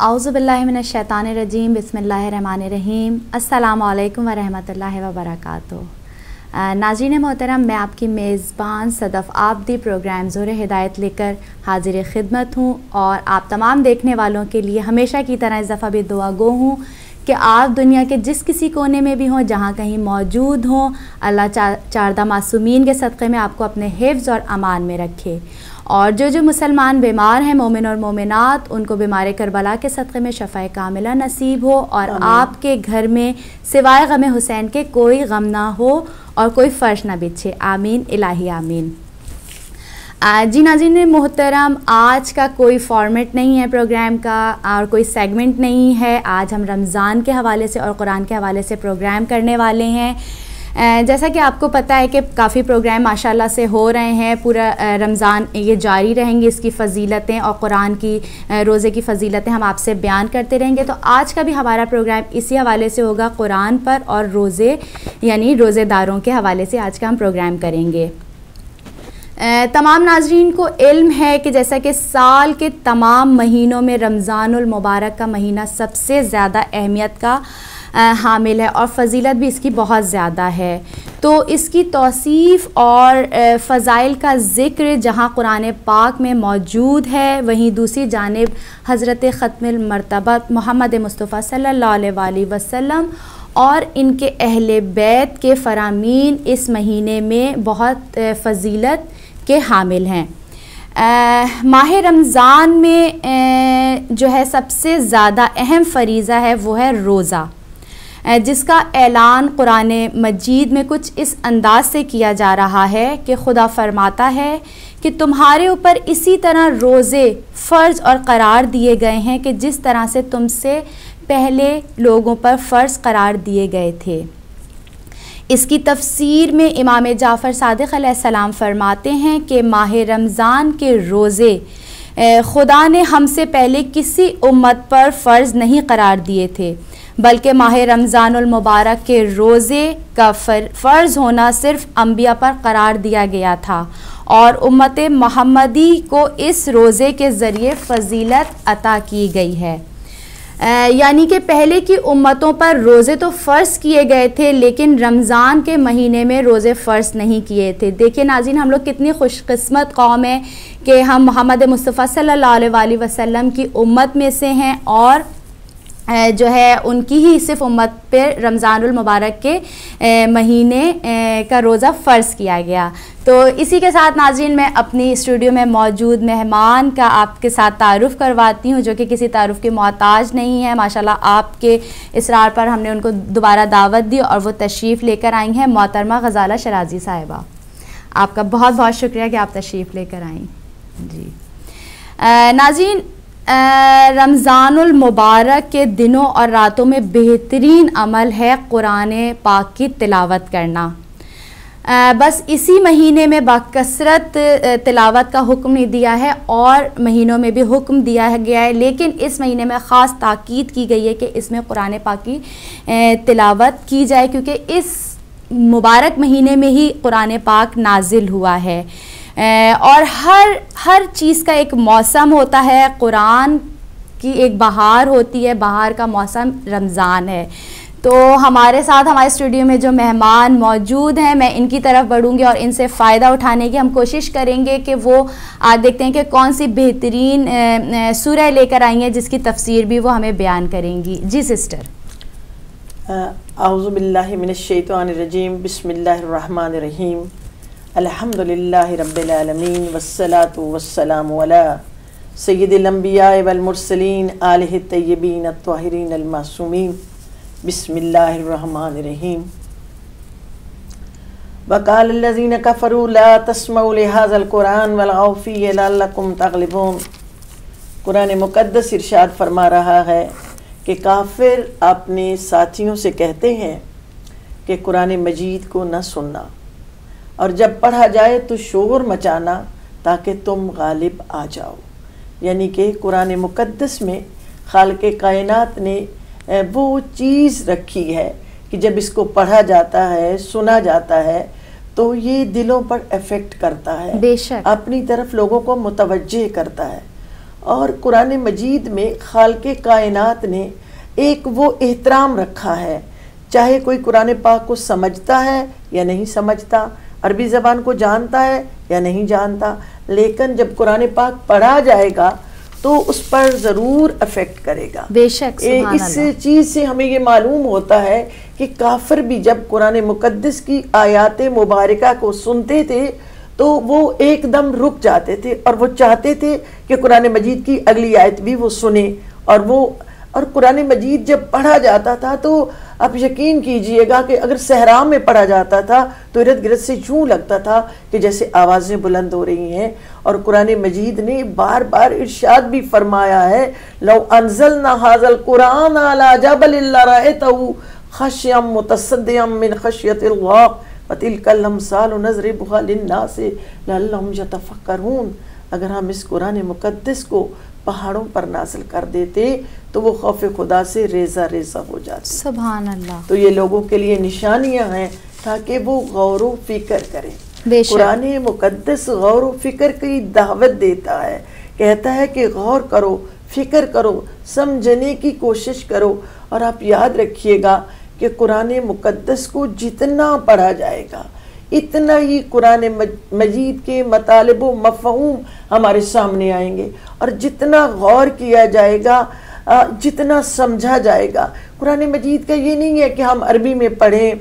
اعوذ باللہ من الشیطان الرجیم بسم اللہ الرحمن الرحیم السلام علیکم ورحمۃ اللہ وبرکاتہ۔ ناظرین محترم، میں آپ کی میزبان صدف آبدی پروگرام زور ہدایت لے کر حاضر خدمت ہوں، اور آپ تمام دیکھنے والوں کے لیے ہمیشہ کی طرح اس دفعہ بھی دعا گو ہوں کہ آپ دنیا کے جس کسی کونے میں بھی ہوں، جہاں کہیں موجود ہوں، اللہ چاردہ معصومین کے صدقے میں آپ کو اپنے حفظ اور امان میں رکھے، اور جو مسلمان بیمار ہیں، مومن اور مومنات، ان کو بیمار کربلا کے صدقے میں شفاء کاملہ نصیب ہو، اور آپ کے گھر میں سوائے غم حسین کے کوئی غم نہ ہو اور کوئی فرش نہ بچھے، آمین الہی آمین۔ جی ناظرین محترم، آج کا کوئی فارمیٹ نہیں ہے پروگرام کا، اور کوئی سیگمنٹ نہیں ہے۔ آج ہم رمضان کے حوالے سے اور قرآن کے حوالے سے پروگرام کرنے والے ہیں۔ جیسا کہ آپ کو پتہ ہے کہ کافی پروگرام ماشاءاللہ سے ہو رہے ہیں، پورا رمضان یہ جاری رہیں گے، اس کی فضیلتیں اور قرآن کی روزے کی فضیلتیں ہم آپ سے بیان کرتے رہیں گے۔ تو آج کا بھی ہمارا پروگرام اسی حوالے سے ہوگا، قرآن پر اور روزے یعنی روزے داروں کے حوالے سے آج کا ہم پروگرام کریں گے۔ تمام ناظرین کو علم ہے کہ جیسا کہ سال کے تمام مہینوں میں رمضان المبارک کا مہینہ سب سے زیادہ اہمیت کا حامل ہے، اور فضیلت بھی اس کی بہت زیادہ ہے۔ تو اس کی توصیف اور فضائل کا ذکر جہاں قرآن پاک میں موجود ہے، وہیں دوسری جانب حضرت ختم المرتبت محمد مصطفیٰ صلی اللہ علیہ وآلہ وسلم اور ان کے اہل بیت کے فرامین اس مہینے میں بہت فضیلت کے حامل ہیں۔ ماہ رمضان میں جو ہے سب سے زیادہ اہم فریضہ ہے وہ ہے روزہ، جس کا اعلان قرآن مجید میں کچھ اس انداز سے کیا جا رہا ہے کہ خدا فرماتا ہے کہ تمہارے اوپر اسی طرح روزے فرض اور قرار دیے گئے ہیں کہ جس طرح سے تم سے پہلے لوگوں پر فرض قرار دیے گئے تھے۔ اس کی تفسیر میں امام جعفر صادق علیہ السلام فرماتے ہیں کہ ماہ رمضان کے روزے خدا نے ہم سے پہلے کسی امت پر فرض نہیں قرار دیے تھے، بلکہ ماہ رمضان المبارک کے روزے کا فرض ہونا صرف انبیاء پر قرار دیا گیا تھا، اور امت محمدی کو اس روزے کے ذریعے فضیلت عطا کی گئی ہے۔ یعنی کہ پہلے کی امتوں پر روزے تو فرض کیے گئے تھے، لیکن رمضان کے مہینے میں روزے فرض نہیں کیے تھے۔ دیکھیں ناظرین، ہم لوگ کتنی خوش قسمت قوم ہیں کہ ہم محمد مصطفیٰ صلی اللہ علیہ وآلہ وسلم کی امت میں سے ہیں، اور جو ہے ان کی ہی صرف امت پہ رمضان المبارک کے مہینے کا روزہ فرض کیا گیا۔ تو اسی کے ساتھ ناظرین میں اپنی اسٹوڈیو میں موجود مہمان کا آپ کے ساتھ تعارف کرواتی ہوں، جو کہ کسی تعارف کی محتاج نہیں ہے۔ ماشاءاللہ آپ کے اصرار پر ہم نے ان کو دوبارہ دعوت دی اور وہ تشریف لے کر آئی ہیں، محترمہ غزالہ شرازی صاحبہ۔ آپ کا بہت بہت شکریہ کہ آپ تشریف لے کر آئیں۔ جی ناظرین، رمضان المبارک کے دنوں اور راتوں میں بہترین عمل ہے قرآن پاک کی تلاوت کرنا۔ بس اسی مہینے میں باکثرت تلاوت کا حکم نہیں دیا ہے، اور مہینوں میں بھی حکم دیا گیا ہے، لیکن اس مہینے میں خاص تاکید کی گئی ہے کہ اس میں قرآن پاک کی تلاوت کی جائے، کیونکہ اس مبارک مہینے میں ہی قرآن پاک نازل ہوا ہے۔ اور ہر چیز کا ایک موسم ہوتا ہے، قرآن کی ایک بہار ہوتی ہے، بہار کا موسم رمضان ہے۔ تو ہمارے ساتھ ہمارے اسٹوڈیو میں جو مہمان موجود ہیں، میں ان کی طرف بڑھوں گی اور ان سے فائدہ اٹھانے کی ہم کوشش کریں گے کہ وہ آج دیکھتے ہیں کہ کون سی بہترین سورہ لے کر آئی ہیں جس کی تفسیر بھی وہ ہمیں بیان کریں گی۔ جی سسٹر۔ اعوذ باللہ من الشیطان الرجیم، بسم اللہ الرحمن الرحیم، الحمدللہ رب العالمین، والصلاة والسلام علی سید الانبیاء والمرسلین، آلہ الطیبین الطاہرین المعصومین، بسم اللہ الرحمن الرحیم۔ وقال الذین کفروا لا تسمعوا لهذا القرآن والغوا فیہ لعلکم تغلبون۔ قرآن مقدس ارشاد فرما رہا ہے کہ کافر اپنے ساتھیوں سے کہتے ہیں کہ قرآن مجید کو نہ سننا، اور جب پڑھا جائے تو شور مچانا تاکہ تم غالب آ جاؤ۔ یعنی کہ قرآن مقدس میں خالق کائنات نے وہ چیز رکھی ہے کہ جب اس کو پڑھا جاتا ہے، سنا جاتا ہے، تو یہ دلوں پر افیکٹ کرتا ہے، بے شک اپنی طرف لوگوں کو متوجہ کرتا ہے۔ اور قرآن مجید میں خالق کائنات نے ایک وہ احترام رکھا ہے، چاہے کوئی قرآن پاک کو سمجھتا ہے یا نہیں سمجھتا، عربی زبان کو جانتا ہے یا نہیں جانتا، لیکن جب قرآن پاک پڑھا جائے گا تو اس پر ضرور افیکٹ کرے گا۔ بے شک، سبحان اس اللہ۔ چیز سے ہمیں یہ معلوم ہوتا ہے کہ کافر بھی جب قرآن مقدس کی آیات مبارکہ کو سنتے تھے تو وہ ایک دم رک جاتے تھے اور وہ چاہتے تھے کہ قرآن مجید کی اگلی آیت بھی وہ سنیں، اور قرآن مجید جب پڑھا جاتا تھا تو آپ یقین کیجئے گا کہ اگر صحرا میں پڑھا جاتا تھا تو ارد گرد سے یوں لگتا تھا کہ جیسے آوازیں بلند ہو رہی ہیں۔ اور قرآن مجید نے بار بار ارشاد بھی فرمایا ہے، لو انزلنا ھذا القرآن علی جبل لرأیتہ خاشعا متصدعا من خشیۃ اللہ وتلک الامثال نضربها للناس لعلہم یتفکرون۔ اگر ہم اس قرآن مقدس کو پہاڑوں پر نازل کر دیتے تو وہ خوف خدا سے ریزہ ریزہ ہو جاتے۔ سبحان اللہ۔ تو یہ لوگوں کے لیے نشانیاں ہیں تاکہ وہ غور و فکر کریں۔ بے شک۔ قرآن مقدس غور و فکر کی دعوت دیتا ہے، کہتا ہے کہ غور کرو، فکر کرو، سمجھنے کی کوشش کرو۔ اور آپ یاد رکھیے گا کہ قرآن مقدس کو جتنا پڑھا جائے گا اتنا ہی قرآن مجید کے مطالب و مفہوم ہمارے سامنے آئیں گے، اور جتنا غور کیا جائے گا، جتنا سمجھا جائے گا۔ قرآن مجید کا یہ نہیں ہے کہ ہم عربی میں پڑھیں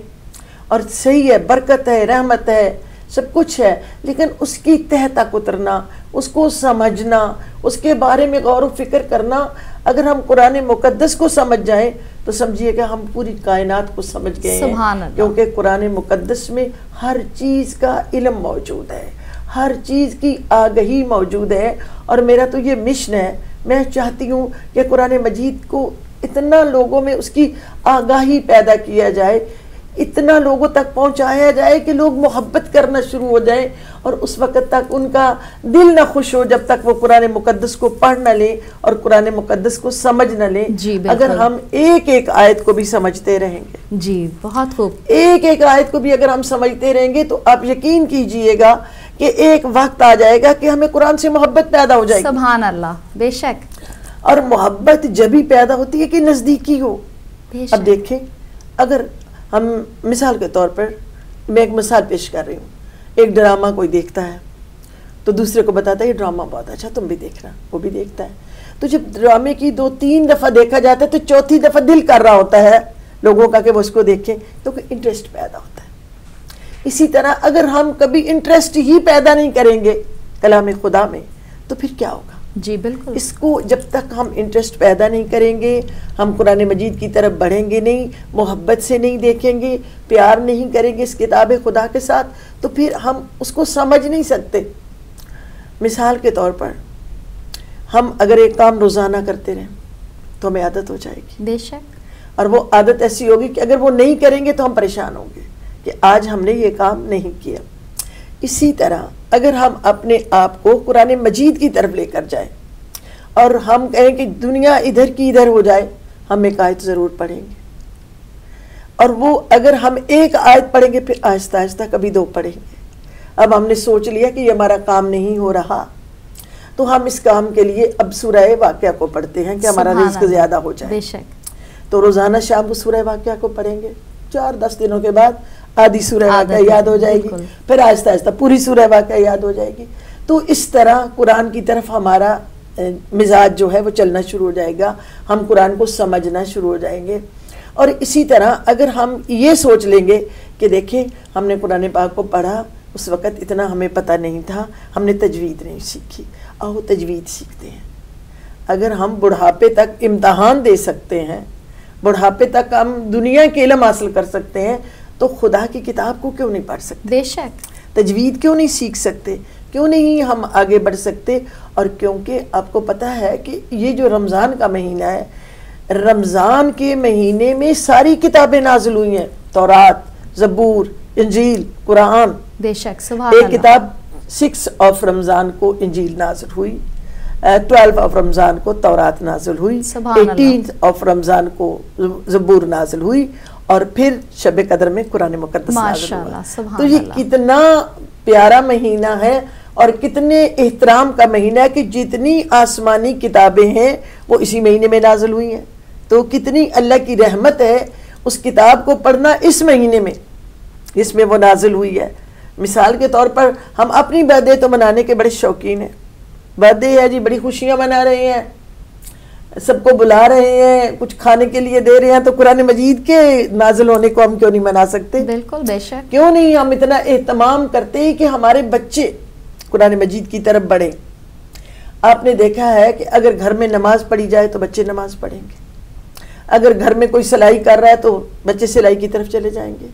اور صحیح ہے، برکت ہے، رحمت ہے، سب کچھ ہے، لیکن اس کی تہ تک اترنا، اس کو سمجھنا، اس کے بارے میں غور و فکر کرنا۔ اگر ہم قرآن مقدس کو سمجھ جائیں تو سمجھیے کہ ہم پوری کائنات کو سمجھ گئے ہیں، سبحان اللہ۔ کیونکہ قرآن مقدس میں ہر چیز کا علم موجود ہے، ہر چیز کی آگہی موجود ہے۔ اور میرا تو یہ مشن ہے، میں چاہتی ہوں کہ قرآن مجید کو اتنا لوگوں میں اس کی آگاہی پیدا کیا جائے، اتنا لوگوں تک پہنچایا جائے کہ لوگ محبت کرنا شروع ہو جائیں، اور اس وقت تک ان کا دل نہ خوش ہو جب تک وہ قرآن مقدس کو پڑھ نہ لیں اور قرآن مقدس کو سمجھ نہ لیں۔ جی بالکل۔ اگر ہم ایک ایک آیت کو بھی سمجھتے رہیں گے، جی بہت خوب، ایک ایک آیت کو بھی اگر ہم سمجھتے رہیں گے تو آپ یقین کیجئے گا کہ ایک وقت آ جائے گا کہ ہمیں قرآن سے محبت پیدا ہو جائے گی۔ سبحان اللہ، بے شک۔ اور محبت جب ہی پیدا ہوتی ہے کہ نزدیکی ہو۔ بے شک۔ اب دیکھیں، اگر ہم مثال کے طور پر، میں ایک مثال پیش کر رہی ہوں، ایک ڈرامہ کوئی دیکھتا ہے تو دوسرے کو بتاتا ہے یہ ڈرامہ بہت اچھا، تم بھی دیکھنا، وہ بھی دیکھتا ہے۔ تو جب ڈرامے کی 2-3 دفعہ دیکھا جاتا ہے تو چوتھی دفعہ دل کر رہا ہوتا ہے لوگوں کا کہ وہ اس کو دیکھیں، تو کوئی انٹرسٹ پیدا ہوتا ہے۔ اسی طرح اگر ہم کبھی انٹرسٹ ہی پیدا نہیں کریں گے کلام خدا میں تو پھر کیا ہوگا؟ جی بالکل۔ اس کو جب تک ہم انٹرسٹ پیدا نہیں کریں گے، ہم قرآن مجید کی طرف بڑھیں گے نہیں، محبت سے نہیں دیکھیں گے، پیار نہیں کریں گے اس کتاب خدا کے ساتھ، تو پھر ہم اس کو سمجھ نہیں سکتے۔ مثال کے طور پر ہم اگر ایک کام روزانہ کرتے رہیں تو ہمیں عادت ہو جائے گی، بے شک۔ اور وہ عادت ایسی ہوگی کہ اگر وہ نہیں کریں گے تو ہم پریشان ہوں گے کہ آج ہم نے یہ کام نہیں کیا۔ اسی طرح اگر ہم اپنے آپ کو قرآن مجید کی طرف لے کر جائیں اور ہم کہیں کہ دنیا ادھر کی ادھر ہو جائے، ہم ایک آیت ضرور پڑھیں گے، اور وہ اگر ہم ایک آیت پڑھیں گے پھر آہستہ آہستہ کبھی 2 پڑھیں گے۔ اب ہم نے سوچ لیا کہ یہ ہمارا کام نہیں ہو رہا تو ہم اس کام کے لیے اب سورہ واقعہ کو پڑھتے ہیں کہ ہمارا رزق زیادہ ہو جائے۔ بے شک۔ تو روزانہ شام کو سورہ واقعہ کو پڑھیں گے، 4-10 دنوں کے بعد آدھی سورہ واقعہ یاد ہو جائے گی، پھر آہستہ آہستہ پوری سورہ واقعہ یاد ہو جائے گی۔ تو اس طرح قرآن کی طرف ہمارا مزاج جو ہے وہ چلنا شروع ہو جائے گا، ہم قرآن کو سمجھنا شروع ہو جائیں گے۔ اور اسی طرح اگر ہم یہ سوچ لیں گے کہ دیکھیں ہم نے قرآن پاک کو پڑھا، اس وقت اتنا ہمیں پتہ نہیں تھا، ہم نے تجوید نہیں سیکھی، آؤ تجوید سیکھتے ہیں۔ اگر ہم بڑھاپے تک امتحان دے سکتے ہیں، بڑھاپے تک ہم دنیا کے علم حاصل کر سکتے ہیں، تو خدا کی کتاب کو کیوں نہیں پڑھ سکتے؟ بے شک۔ تجوید کیوں نہیں سیکھ سکتے؟ کیوں نہیں ہم آگے بڑھ سکتے؟ اور کیونکہ آپ کو پتہ ہے کہ یہ جو رمضان کا مہینہ ہے، رمضان کے مہینے میں ساری کتابیں نازل ہوئی ہیں، تورات، زبور، انجیل، قرآن۔ بے شک، سبحان ایک اللہ۔ کتاب 6 آف رمضان کو انجیل نازل ہوئی، 12 آف رمضان کو تورات نازل ہوئی، 18 آف رمضان کو زبور نازل ہوئی، اور پھر شب قدر میں قرآن مقدس نازل ہوا۔ تو یہ کتنا پیارا مہینہ ہے، اور کتنے احترام کا مہینہ ہے کہ جتنی آسمانی کتابیں ہیں وہ اسی مہینے میں نازل ہوئی ہیں. تو کتنی اللہ کی رحمت ہے اس کتاب کو پڑھنا اس مہینے میں جس میں وہ نازل ہوئی ہے. مثال کے طور پر ہم اپنی برتھ ڈے تو منانے کے بڑے شوقین ہیں. برتھ ڈے ہے جی، بڑی خوشیاں منا رہے ہیں، سب کو بلا رہے ہیں، کچھ کھانے کے لیے دے رہے ہیں. تو قرآن مجید کے نازل ہونے کو ہم کیوں نہیں منا سکتے؟ بالکل، بے شک. کیوں نہیں ہم اتنا اہتمام کرتے ہیں کہ ہمارے بچے قرآن مجید کی طرف بڑھیں. آپ نے دیکھا ہے کہ اگر گھر میں نماز پڑھی جائے تو بچے نماز پڑھیں گے. اگر گھر میں کوئی سلائی کر رہا ہے تو بچے سلائی کی طرف چلے جائیں گے.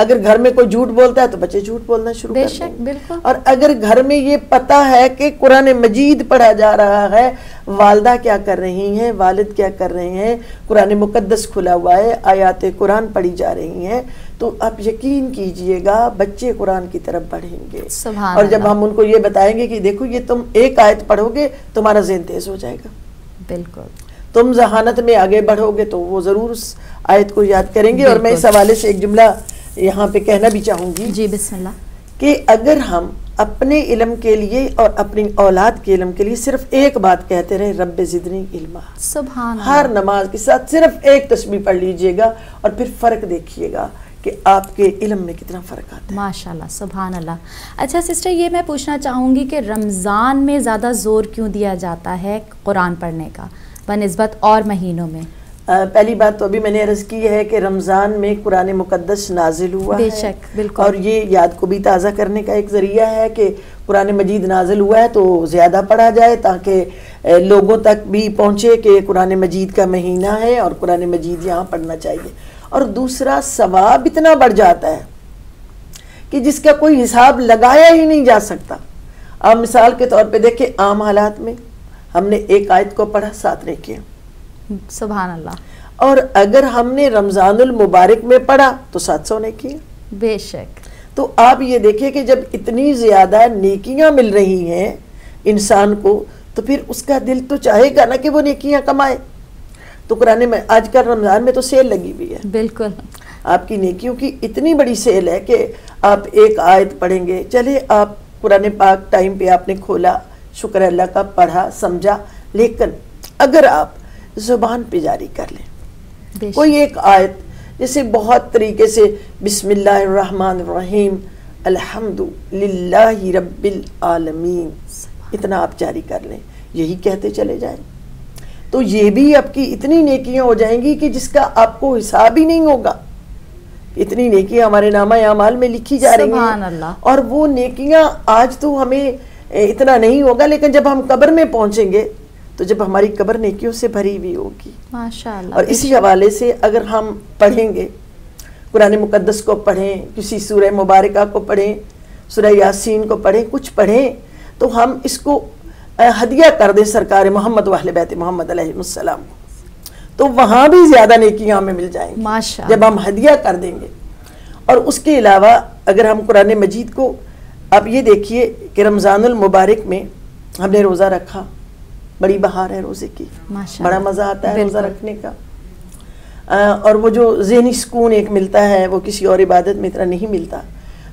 اگر گھر میں کوئی جھوٹ بولتا ہے تو بچے جھوٹ بولنا شروع کر دیں گے. بالکل. اور اگر گھر میں یہ پتہ ہے کہ قرآن مجید پڑھا جا رہا ہے، والدہ کیا کر رہی ہیں، والد کیا کر رہے ہیں، قرآن مقدس کھلا ہوا ہے، آیات قرآن پڑھی جا رہی ہیں، تو آپ یقین کیجئے گا بچے قرآن کی طرف بڑھیں گے. اور جب ہم ان کو یہ بتائیں گے کہ دیکھو یہ تم ایک آیت پڑھو گے تمہارا ذہن تیز ہو جائے گا، بالکل، تم ذہانت میں آگے بڑھو گے تو وہ ضرور اس آیت کو یاد کریں گے. اور میں اس حوالے سے ایک جملہ یہاں پہ کہنا بھی چاہوں گی. جی بسم اللہ. کہ اگر ہم اپنے علم کے لیے اور اپنی اولاد کے علم کے لیے صرف ایک بات کہتے رہے، رب زدنی علما، سبحان اللہ، ہر نماز کے ساتھ صرف ایک تسبیح پڑھ لیجئے گا اور پھر فرق دیکھیے گا کہ آپ کے علم میں کتنا فرق آتا ہے. ماشاءاللہ، سبحان اللہ. اچھا سسٹر، یہ میں پوچھنا چاہوں گی کہ رمضان میں زیادہ زور کیوں دیا جاتا ہے قرآن پڑھنے کا بنسبت اور مہینوں میں؟ پہلی بات تو ابھی میں نے عرض کی ہے کہ رمضان میں قرآن مقدس نازل ہوا ہے، بے شک، بالکل. اور یہ یاد کو بھی تازہ کرنے کا ایک ذریعہ ہے کہ قرآن مجید نازل ہوا ہے تو زیادہ پڑھا جائے تاکہ لوگوں تک بھی پہنچے کہ قرآن مجید کا مہینہ ہے اور قرآن مجید یہاں پڑھنا چاہیے. اور دوسرا، ثواب اتنا بڑھ جاتا ہے کہ جس کا کوئی حساب لگایا ہی نہیں جا سکتا. آپ مثال کے طور پہ دیکھیں، عام حالات میں ہم نے ایک آیت کو پڑھا 7 نیکیاں، سبحان اللہ. اور اگر ہم نے رمضان المبارک میں پڑھا تو 700 نیکیاں. بے شک. تو آپ یہ دیکھیں کہ جب اتنی زیادہ نیکیاں مل رہی ہیں انسان کو تو پھر اس کا دل تو چاہے گا نا کہ وہ نیکیاں کمائے. تو قرآن میں آج کل رمضان میں تو سیل لگی ہوئی ہے، بالکل، آپ کی نیکیوں کی اتنی بڑی سیل ہے کہ آپ ایک آیت پڑھیں گے، چلے آپ قرآن پاک ٹائم پہ آپ نے کھولا، شکر اللہ کا، پڑھا، سمجھا، لیکن اگر آپ زبان پہ جاری کر لیں کوئی ایک آیت، جیسے بہت طریقے سے بسم اللہ الرحمن الرحیم الحمد للہ رب العالمین، اتنا آپ جاری کر لیں، یہی کہتے چلے جائیں، تو یہ بھی آپ کی اتنی نیکیاں ہو جائیں گی کہ جس کا آپ کو حساب ہی نہیں ہوگا. اتنی نیکیاں ہمارے نامہ اعمال میں لکھی جا رہی ہیں، اور وہ نیکیاں آج تو ہمیں اتنا نہیں ہوگا، لیکن جب ہم قبر میں پہنچیں گے تو جب ہماری قبر نیکیوں سے بھری ہوئی ہوگی. ماشاءاللہ. اور اسی حوالے سے اگر ہم پڑھیں گے، قرآن مقدس کو پڑھیں، کسی سورہ مبارکہ کو پڑھیں، سورہ یاسین کو پڑھیں، کچھ پڑھیں، تو ہم اس کو ہدیہ کر دیں سرکار محمد و اہل بیت محمد علیہ السلام کو، تو وہاں بھی زیادہ نیکیاں ہمیں مل جائیں گی جب ہم ہدیہ کر دیں گے. اور اس کے علاوہ اگر ہم قرآن مجید کو، آپ یہ دیکھیے کہ رمضان المبارک میں ہم نے روزہ رکھا، بڑی بہار ہے روزے کی، بڑا مزہ آتا ہے روزہ رکھنے کا، اور وہ جو ذہنی سکون ایک ملتا ہے وہ کسی اور عبادت میں اتنا نہیں ملتا.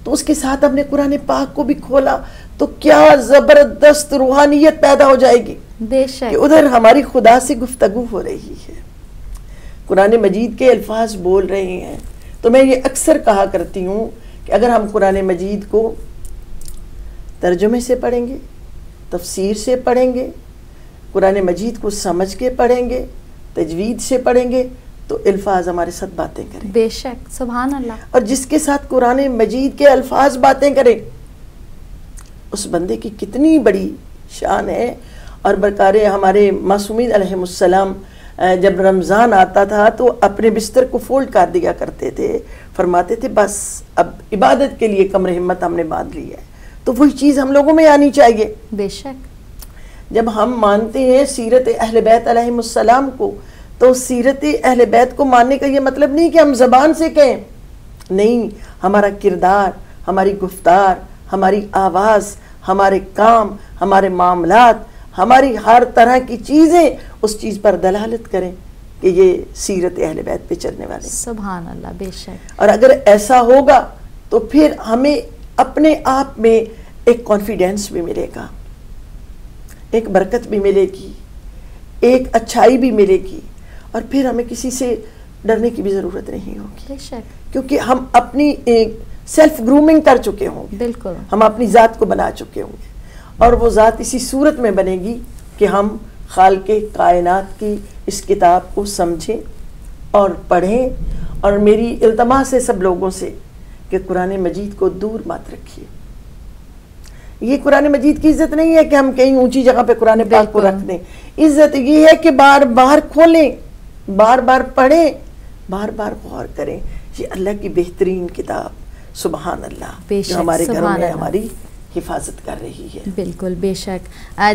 تو اس کے ساتھ ہم نے قرآن پاک کو بھی کھولا تو کیا زبردست روحانیت پیدا ہو جائے گی کہ ادھر ہماری خدا سے گفتگو ہو رہی ہے، قرآن مجید کے الفاظ بول رہے ہیں. تو میں یہ اکثر کہا کرتی ہوں کہ اگر ہم قرآن مجید کو ترجمے سے پڑھیں گے، تفسیر سے پڑھیں گے، قرآن مجید کو سمجھ کے پڑھیں گے، تجوید سے پڑھیں گے، تو الفاظ ہمارے ساتھ باتیں کریں. بے شک، سبحان اللہ. اور جس کے ساتھ قرآن مجید کے الفاظ باتیں کریں اس بندے کی کتنی بڑی شان ہے. اور برکار ہمارے معصومین علیہم السلام جب رمضان آتا تھا تو اپنے بستر کو فولڈ کر دیا کرتے تھے، فرماتے تھے بس اب عبادت کے لیے کمر ہمت ہم نے باندھ لی ہے. تو وہی چیز ہم لوگوں میں آنی چاہیے. بے شک. جب ہم مانتے ہیں سیرت اہل بیت علیہم السلام کو، تو سیرت اہل بیت کو ماننے کا یہ مطلب نہیں کہ ہم زبان سے کہیں، نہیں، ہمارا کردار، ہماری گفتار، ہماری آواز، ہمارے کام، ہمارے معاملات، ہماری ہر طرح کی چیزیں اس چیز پر دلالت کریں کہ یہ سیرت اہل بیت پہ چلنے والے. سبحان اللہ، بے شک. اور اگر ایسا ہوگا تو پھر ہمیں اپنے آپ میں ایک کانفیڈینس بھی ملے گا، ایک برکت بھی ملے گی، ایک اچھائی بھی ملے گی، اور پھر ہمیں کسی سے ڈرنے کی بھی ضرورت نہیں ہوگی، کیونکہ ہم اپنی سیلف گرومنگ کر چکے ہوں گے، بالکل ہم اپنی ذات کو بنا چکے ہوں گے، اور وہ ذات اسی صورت میں بنے گی کہ ہم خالق کائنات کی اس کتاب کو سمجھیں اور پڑھیں. اور میری التماس ہے سب لوگوں سے کہ قرآن مجید کو دور مت رکھیے. یہ قرآن مجید کی عزت نہیں ہے کہ ہم کہیں اونچی جگہ پہ قرآن پاک کو رکھ دیں، عزت یہ ہے کہ بار بار کھولیں، بار بار پڑھیں، بار بار غور کریں. یہ اللہ کی بہترین کتاب، سبحان اللہ، جو ہمارے گھروں میں ہماری حفاظت کر رہی ہے. بالکل، بے شک.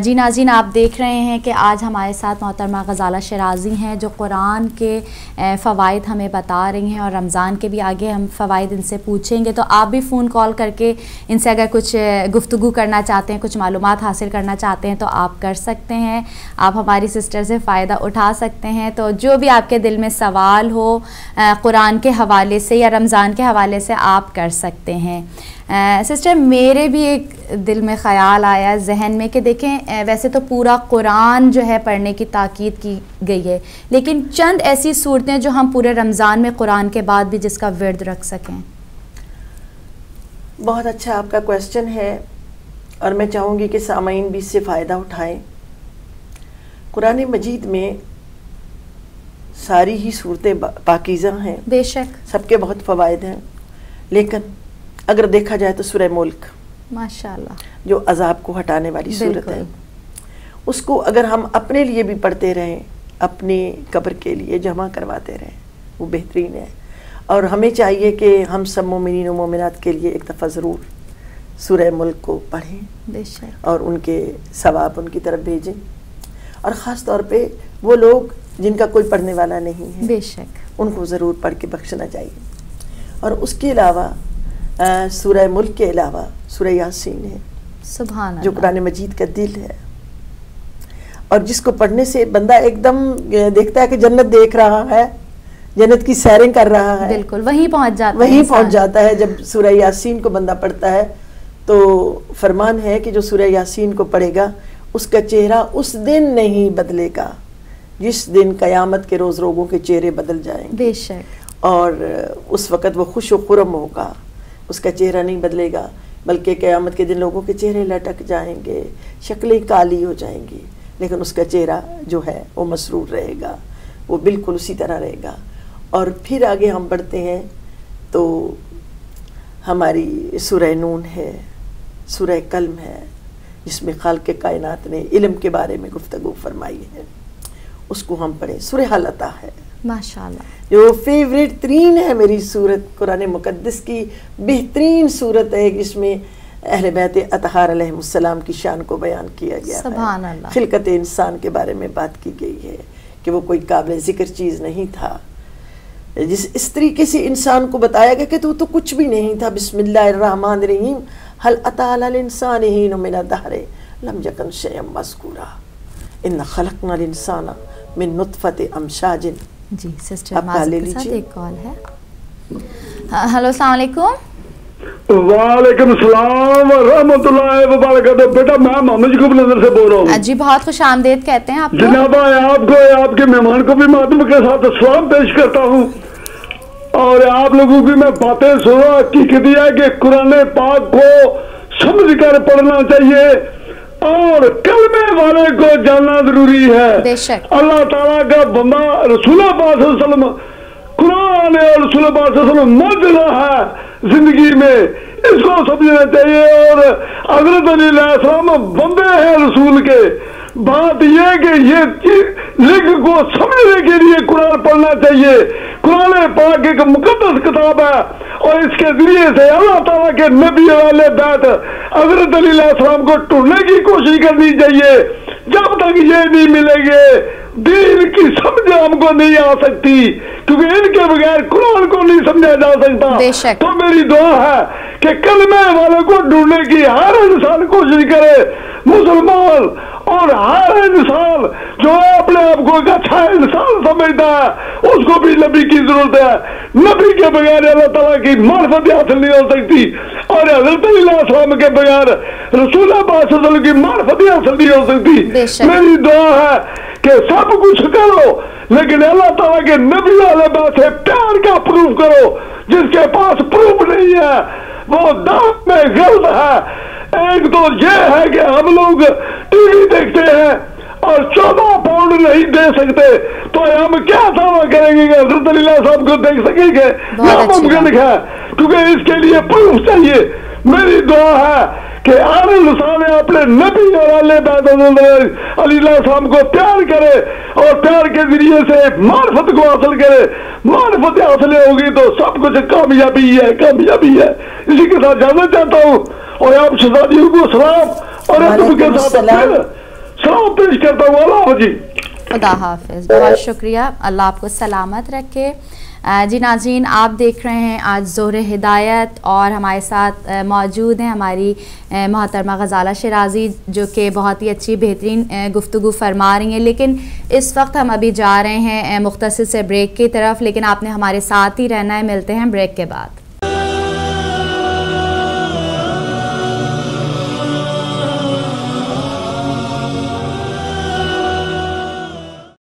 جی ناظرین، آپ دیکھ رہے ہیں کہ آج ہمارے ساتھ محترمہ غزالہ شیرازی ہیں جو قرآن کے فوائد ہمیں بتا رہی ہیں، اور رمضان کے بھی آگے ہم فوائد ان سے پوچھیں گے. تو آپ بھی فون کال کر کے ان سے اگر کچھ گفتگو کرنا چاہتے ہیں، کچھ معلومات حاصل کرنا چاہتے ہیں تو آپ کر سکتے ہیں. آپ ہماری سسٹر سے فائدہ اٹھا سکتے ہیں. تو جو بھی آپ کے دل میں سوال ہو قرآن کے حوالے سے یا رمضان کے حوالے سے آپ کر سکتے ہیں. سسٹر، میرے بھی ایک دل میں خیال آیا ذہن میں کہ دیکھیں، ویسے تو پورا قرآن جو ہے پڑھنے کی تاکید کی گئی ہے، لیکن چند ایسی صورتیں جو ہم پورے رمضان میں قرآن کے بعد بھی جس کا ورد رکھ سکیں. بہت اچھا آپ کا کویسچن ہے، اور میں چاہوں گی کہ سامعین بھی اس سے فائدہ اٹھائیں. قرآن مجید میں ساری ہی صورتیں پاکیزہ ہیں، بے شک، سب کے بہت فوائد ہیں، لیکن اگر دیکھا جائے تو سورہ ملک، ماشاءاللہ، جو عذاب کو ہٹانے والی صورت ہے، اس کو اگر ہم اپنے لیے بھی پڑھتے رہیں، اپنی قبر کے لیے جمع کرواتے رہیں، وہ بہترین ہے. اور ہمیں چاہیے کہ ہم سب مومنین و مومنات کے لیے ایک دفعہ ضرور سورہ ملک کو پڑھیں، بے شک، اور ان کے ثواب ان کی طرف بھیجیں. اور خاص طور پہ وہ لوگ جن کا کوئی پڑھنے والا نہیں ہے، بے شک، ان کو ضرور پڑھ کے بخشنا چاہیے. اور اس کے علاوہ سورہ ملک کے علاوہ سورہ یاسین ہے، سبحان اللہ، جو قرآن مجید کا دل ہے، اور جس کو پڑھنے سے بندہ ایک دم دیکھتا ہے کہ جنت دیکھ رہا ہے، جنت کی سیریں کر رہا ہے، بالکل وہیں پہنچ جاتا ہے، وہیں پہنچ جاتا ہے. جب سورہ یاسین کو بندہ پڑھتا ہے تو فرمان ہے کہ جو سورہ یاسین کو پڑھے گا اس کا چہرہ اس دن نہیں بدلے گا جس دن قیامت کے روز لوگوں کے چہرے بدل جائیں گے. بے شک، اور اس وقت وہ خوش و خرم ہوگا، اس کا چہرہ نہیں بدلے گا، بلکہ قیامت کے دن لوگوں کے چہرے لٹک جائیں گے، شکلیں کالی ہو جائیں گی، لیکن اس کا چہرہ جو ہے وہ مسرور رہے گا، وہ بالکل اسی طرح رہے گا. اور پھر آگے ہم بڑھتے ہیں تو ہماری سورہ نون ہے، سورہ قلم ہے، جس میں خالق کائنات نے علم کے بارے میں گفتگو فرمائی ہے، اس کو ہم پڑھیں. سورہ حلقہ ہے، ماشاءاللہ، جو فیوریٹ ترین ہے میری سورت، قرآن مقدس کی بہترین سورت ہے، جس میں اہل بیت اطہار علیہ السلام کی شان کو بیان کیا گیا ہے. سبحان اللہ، خلقت انسان کے بارے میں بات کی گئی ہے کہ وہ کوئی قابل ذکر چیز نہیں تھا. اس طریقے سے انسان کو بتایا گیا کہ تو کچھ بھی نہیں تھا. بسم اللہ الرحمن الرحیم، هل اتى على الانسان حين من الدهر لم يكن شيئا مذكورا ان خلقنا الانسان من نطفة امشاج. جی سسٹر معذرت کے ساتھ ایک کال ہے. ہلو، السلام علیکم. وعلیکم السلام ورحمۃ اللہ وبرکاتہ. بیٹا میں محمد یعقوب نظر سے بول رہا ہوں. جی بہت خوش آمدید کہتے ہیں آپ کو. جناب آپ کو، آپ کے مہمان کو بھی ماتم کے ساتھ سلام پیش کرتا ہوں، اور آپ لوگوں کی میں باتیں سنا حقیقت ہے کہ قرآن پاک کو سمجھ کر پڑھنا چاہیے اور کلمے والے کو جاننا ضروری ہے. بے شک، اللہ تعالیٰ کا بندہ رسول پاک صلی اللہ علیہ وسلم، قرآن اور رسول پاک صلی اللہ علیہ وسلم معجزہ ہے زندگی میں، اس کو سمجھنا چاہیے. اور حضرت علی علیہ السلام بندے ہیں رسول کے. بات یہ کہ یہ لکھ کو سمجھنے کے لیے قرآن پڑھنا چاہیے. قرآن پاک ایک مقدس کتاب ہے، اور اس کے ذریعے سے اللہ تعالیٰ کے نبی والے بیت حضرت علی علیہ السلام کو ٹھونڈنے کی کوشش کرنی چاہیے. جب تک یہ نہیں ملیں گے دین کی سمجھ ہم کو نہیں آ سکتی، کیونکہ ان کے بغیر قرآن کو نہیں سمجھا جا سکتا. تو میری دعا ہے کہ کلمے والوں کو ڈھونڈنے کی ہر انسان کوشش کرے، مسلمان اور ہر انسان جو اپنے آپ کو ایک اچھا انسان سمجھتا ہے، اس کو بھی نبی کی ضرورت ہے. نبی کے بغیر اللہ تعالیٰ کی معرفت حاصل نہیں ہو سکتی. اور حضرت علیہ السلام کے بغیر رسول پاک صلی اللہ علیہ وسلم کی معرفت حاصل نہیں ہو سکتی. میری دعا ہے کہ سب کچھ کرو لیکن اللہ تعالیٰ کے نبی والے بات سے پیار کا پروف کرو. جس کے پاس پروف نہیں ہے وہ دعوت میں غلط ہے. ایک تو یہ ہے کہ ہم لوگ ٹی وی دیکھتے ہیں اور 14 پاؤنڈ نہیں دے سکتے تو ہم کیا دعویٰ کریں گے کہ حضرت علی صاحب کو دیکھ سکیں گے؟ ناممکن ہے کیونکہ اس کے لیے پروف چاہیے. میری دعا ہے کہ آنے انسان اپنے نبی اور علی السلام کو پیار کرے اور پیار کے ذریعے سے معرفت کو حاصل کرے. معرفت حاصل ہوگی تو سب کچھ کامیابی ہے، کامیابی ہے. اسی کے ساتھ جانا چاہتا ہوں اور آپ شہزادیوں کو سلام اور ادب کے ساتھ سلام پیش کرتا ہوں. اللہ حافظ. خدا حافظ. بہت شکریہ، اللہ آپ کو سلامت رکھے. جی ناظرین، آپ دیکھ رہے ہیں آج ظہر ہدایت اور ہمارے ساتھ موجود ہیں ہماری محترمہ غزالہ شیرازی جو کہ بہت ہی اچھی بہترین گفتگو فرما رہی ہیں. لیکن اس وقت ہم ابھی جا رہے ہیں مختصر سے بریک کی طرف، لیکن آپ نے ہمارے ساتھ ہی رہنا ہے. ملتے ہیں بریک کے بعد.